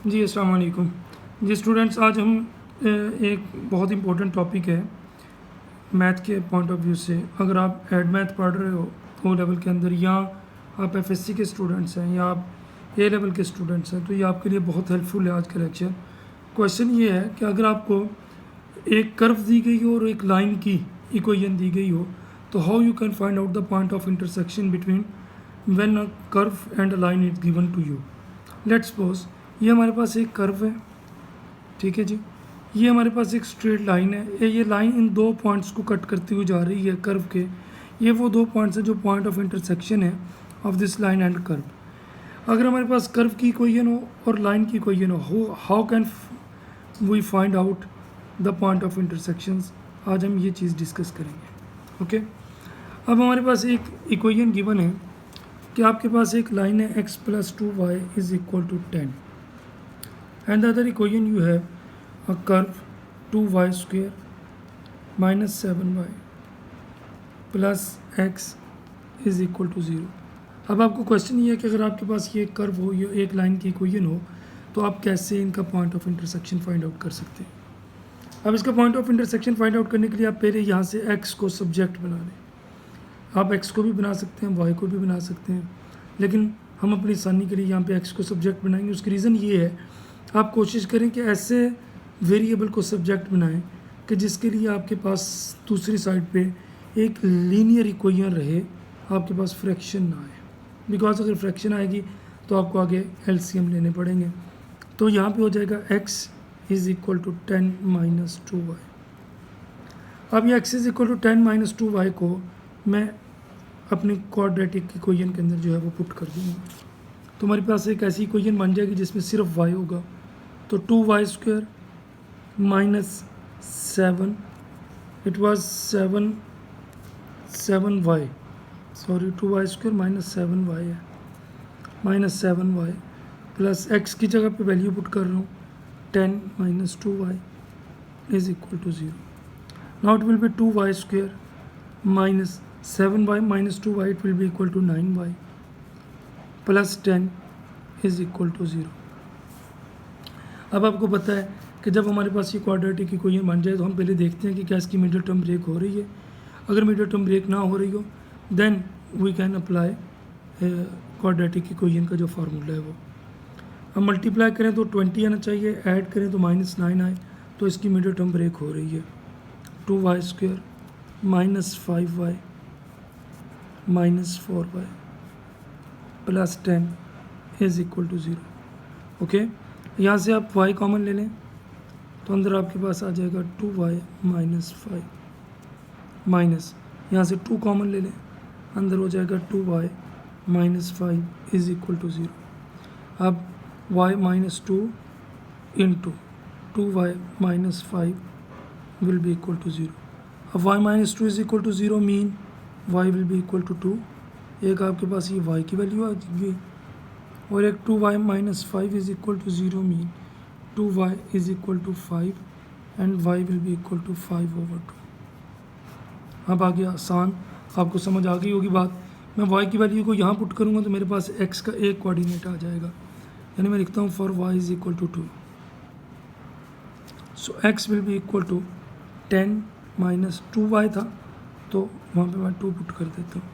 जी अस्सलाम वालेकुम। जी स्टूडेंट्स, आज हम एक बहुत इम्पोर्टेंट टॉपिक है मैथ के पॉइंट ऑफ व्यू से। अगर आप एड मैथ पढ़ रहे हो ओ लेवल के अंदर, या आप एफएससी के स्टूडेंट्स हैं, या आप ए लेवल के स्टूडेंट्स हैं, तो ये आपके लिए बहुत हेल्पफुल है आज का लेक्चर। क्वेश्चन ये है कि अगर आपको एक कर्व दी गई हो और एक लाइन की इक्वेशन दी गई हो, तो how you can find out the point of intersection between when a curve and a line is given to you. Let's suppose ये हमारे पास एक कर्व है, ठीक है जी। ये हमारे पास एक स्ट्रेट लाइन है। ये लाइन इन दो पॉइंट्स को कट करती हुई जा रही है कर्व के। ये वो दो पॉइंट्स हैं जो पॉइंट ऑफ इंटरसेक्शन है of this line and curve. अगर हमारे पास कर्व की इक्वेशन हो और लाइन की इक्वेशन हो, how can we find out the point of intersections. आज हम ये चीज़ डिस्कस करेंगे। ओके, अब हमारे पास एक इक्वेशन गिवन है कि आपके पास एक लाइन है x + 2y is equal to 10 and the other equation you have a curve 2y square minus 7y plus x is equal to 0। अब आपको क्वेश्चन ये है कि अगर आपके पास ये कर्व हो, ये एक लाइन की इक्वेशन हो, तो आप कैसे इनका point of intersection find out कर सकते हैं। अब इसका point of intersection find out करने के लिए आप पहले यहाँ से x को सब्जेक्ट बना लें। आप x को भी बना सकते हैं, y को भी बना सकते हैं, लेकिन हम अपनी आसानी के लिए यहाँ पे x को सब्जेक्ट बनाएंगे। उसकी रीज़न ये है, आप कोशिश करें कि ऐसे वेरिएबल को सब्जेक्ट बनाएं कि जिसके लिए आपके पास दूसरी साइड पे एक लीनियर इक्वेशन रहे, आपके पास फ्रैक्शन ना आए। बिकॉज अगर फ्रैक्शन आएगी तो आपको आगे एलसीएम लेने पड़ेंगे। तो यहाँ पे हो जाएगा x is equal to 10 - 2y। अब ये x is equal to 10 - 2y को मैं अपनी क्वाड्रेटिक इक्वेशन के अंदर जो है वो पुट कर दूँगा। तो हमारे पास एक ऐसी इक्वेशन बन जाएगी जिसमें सिर्फ y होगा। तो 2y square minus 7, it was 7y, sorry 2y square minus 7y है, माइनस 7y प्लस x की जगह पे वैल्यू पुट कर रहा हूँ 10 - 2y is equal to 0। Now it will be 2y square minus 7y minus 2y, it will be equal to 9y plus 10 is equal to 0। अब आपको पता है कि जब हमारे पास ये क्वाड्रेटिक इक्वेशन बन जाए तो हम पहले देखते हैं कि क्या इसकी मिडिल टर्म ब्रेक हो रही है। अगर मिडिल टर्म ब्रेक ना हो रही हो, then we can apply quadratic equation का जो फार्मूला है वो। अब मल्टीप्लाई करें तो 20 आना चाहिए, ऐड करें तो -9 आए, तो इसकी मिडिल टर्म ब्रेक हो रही है। 2y square minus 5y minus 4y plus 10 is equal to 0। Okay, यहाँ से आप y कॉमन ले लें तो अंदर आपके पास आ जाएगा 2y माइनस 5, माइनस यहाँ से 2 कॉमन ले लें, अंदर हो जाएगा 2y minus 5 is equal to 0। अब y minus 2 into 2y minus 5 will be equal to 0। अब y minus 2 is equal to 0 mean y will be equal to 2। एक आपके पास ये y की वैल्यू आ गई, और एक 2y minus 5 is equal to 0 mean 2y is equal to 5 and y will be equal to 5/2। अब आगे आसान, आपको समझ आ गई होगी बात। मैं y की वैल्यू को यहाँ पुट करूँगा तो मेरे पास x का एक कोऑर्डिनेट आ जाएगा, यानी मैं लिखता हूँ for y is equal to 2। So x will be equal to 10 minus 2y था, तो वहाँ पे मैं 2 पुट कर देता हूँ।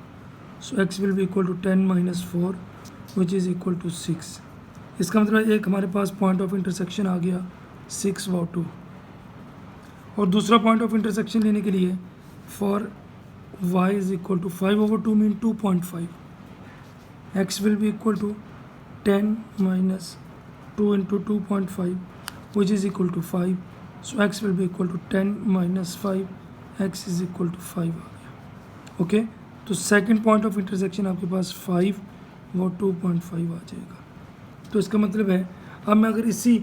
So x will be equal to 10 minus 4 which is equal to 6। इसका मतलब एक हमारे पास पॉइंट ऑफ इंटरसेक्शन आ गया 6/2। और दूसरा पॉइंट ऑफ इंटरसेक्शन लेने के लिए for y is equal to 5/2 mean 2.5, x will be equal to 10 minus 2 into 2.5 which is equal to 5। So x will be equal to 10 minus 5, x is equal to 5 आ गया। Okay, तो second point of intersection आपके पास 5 वो 2.5 आ जाएगा। तो इसका मतलब है, अब मैं अगर इसी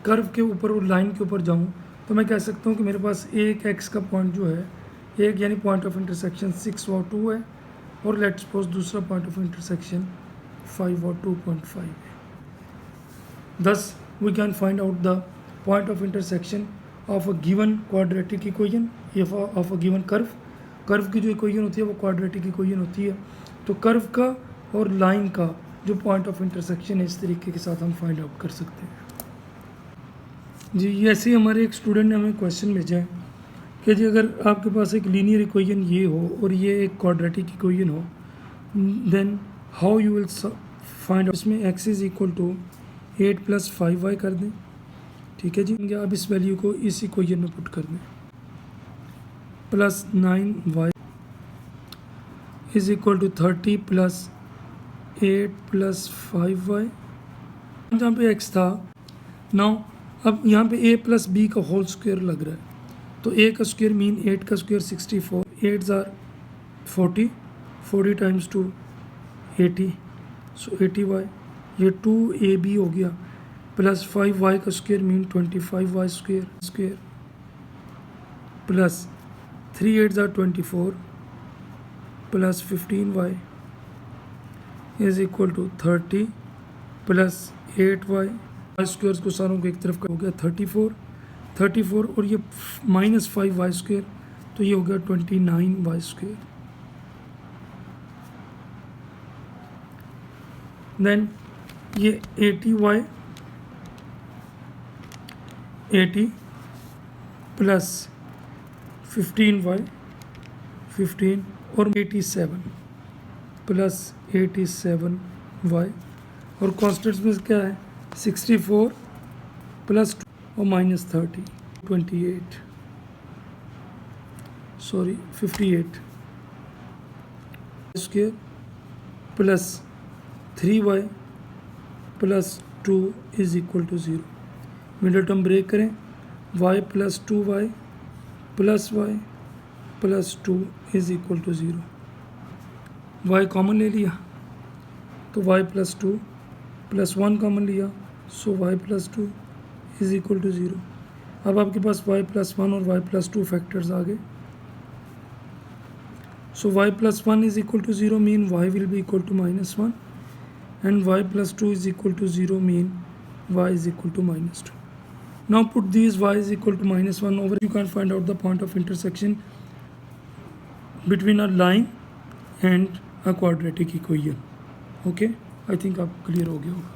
कर्व के ऊपर और लाइन के ऊपर जाऊं तो मैं कह सकता हूं कि मेरे पास एक x का पॉइंट जो है, एक यानी पॉइंट ऑफ इंटरसेक्शन 6/2 है, और लेट्स सपोज दूसरा पॉइंट ऑफ इंटरसेक्शन 5/2.5 है। Thus we can find out the point of intersection of a given quadratic equation of a given curve. Curve की जो इक्वेशन होती है वो क्वाड्रेटिक इक्वेशन होती है। तो कर्व का और लाइन का जो पॉइंट ऑफ इंटरसेक्शन है, इस तरीके के साथ हम फाइंड आउट कर सकते हैं। जी ऐसे ही हमारे एक स्टूडेंट ने हमें क्वेश्चन भेजा है कि जी अगर आपके पास एक लीनियर इक्वेशन ये हो और ये एक क्वाड्रेटिक इक्वेशन हो, then how you will find out. इसमें x is equal to 8 + 5y कर दें, ठीक है जी। अब इस वैल्यू को इस इक्वेशन में पुट कर दें, plus 9y is equal to 30 + 8 + 5y, जहाँ पे x था। नाउ अब यहाँ पे a + b का होल स्क्वायर लग रहा है, तो a का स्क्वायर मीन 8 का स्क्वायर 64, 8 ज़ार 40, 40 टाइम्स 2 80, सो 80y, ये 2ab हो गया, प्लस 5y का square mean 25y square plus 3 8 ज़ार 24 plus 15y is equal to 30 plus 8y square को सारों को एक तरफ का हो गया 34 और ये माइनस 5y स्क्वायर, तो ये हो गया 29y स्क्वायर। देन ये 80 प्लस 15y 15 और 87 प्लस 87y, और कॉन्स्टेंट्स में क्या है 64 प्लस और minus 30 28 sorry 58 square plus 3y plus 2 is equal to 0। Middle term break करें, y plus 2y plus y plus 2 is equal to 0। y common ले लिया तो y प्लस 2 प्लस 1 कॉमन लिया, so y plus 2 is equal to 0। अब आपके पास y plus 1 और y plus 2 factors आ गए, so y plus 1 is equal to 0 mean y will be equal to -1 and y plus 2 is equal to 0 mean y is equal to -2. Now put these y is equal to -1 over, you can find out the point of intersection between a line and a quadratic equation. Okay, I think आप clear हो गया होगा।